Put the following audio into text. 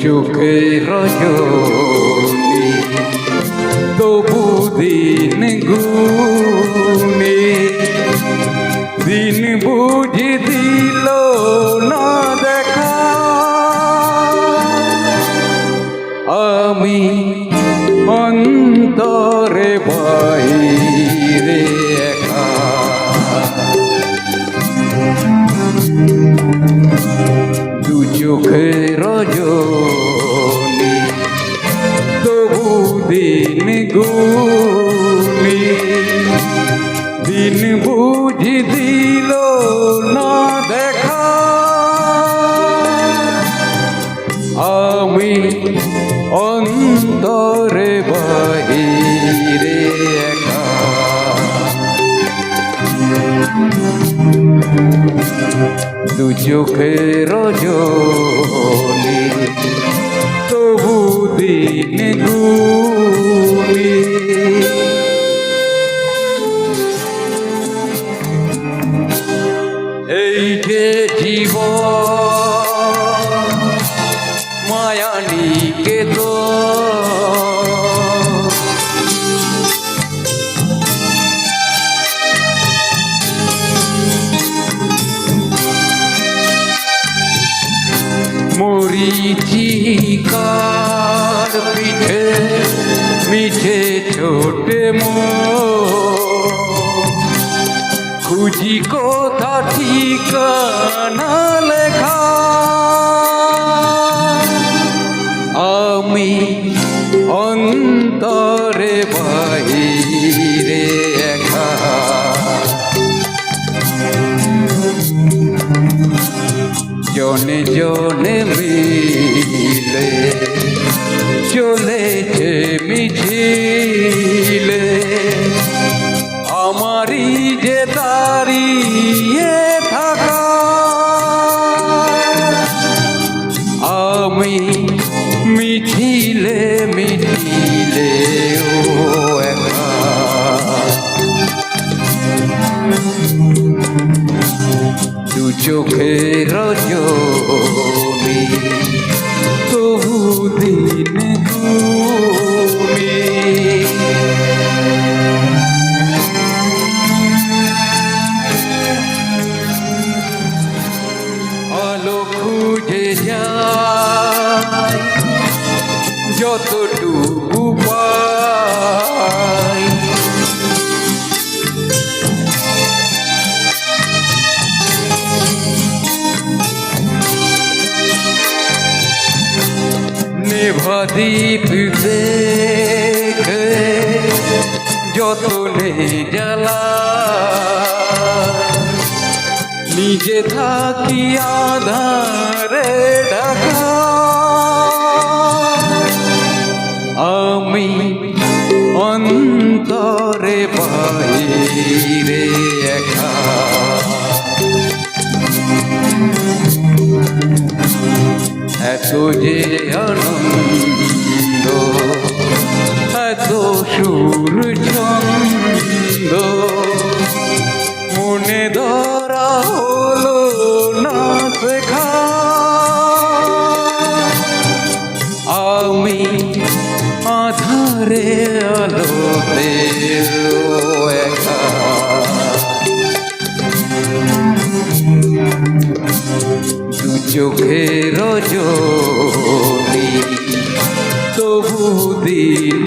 চোখের রজনী তবু দিন গুনে দিন বুঝি দিল না দেখা আমি অন্তরে বাইরে একা দু চোখের রজনী তবু দিন গুনি দিন বুঝি দিল না দেখা আমি অন্তরে বাহিরে একা দু চোখের রজনী তবু দিন গুনি এই যে জীবন মায়া নিকেতন মরিচিকার পিঠে মিঠে ছোটে খুঁজি কোথা ঠিকানা লেখা আমি অন্তরে বাহিরে একা জনে জনে মিলে চলেছে মিছিলে আমারই যে দাঁড়িয়ে থাকা আমি মিছিলে মিছিলে ও একা দু চোখের রজনী তবু দিন গুনি আলো খুঁজে যাই যতটুকু পাই নেভাদ্বীপ দেখে যতনে জ্বালা নিজে থাকি আধারে ঢাকা আমি অন্তরে বাইরে একা এত যে আনন্দ এত সুর ছন্দ মনে ধরা হলো না শেখা আমি আধারে আলোতে একা দু চোখের রজনী তবু দিন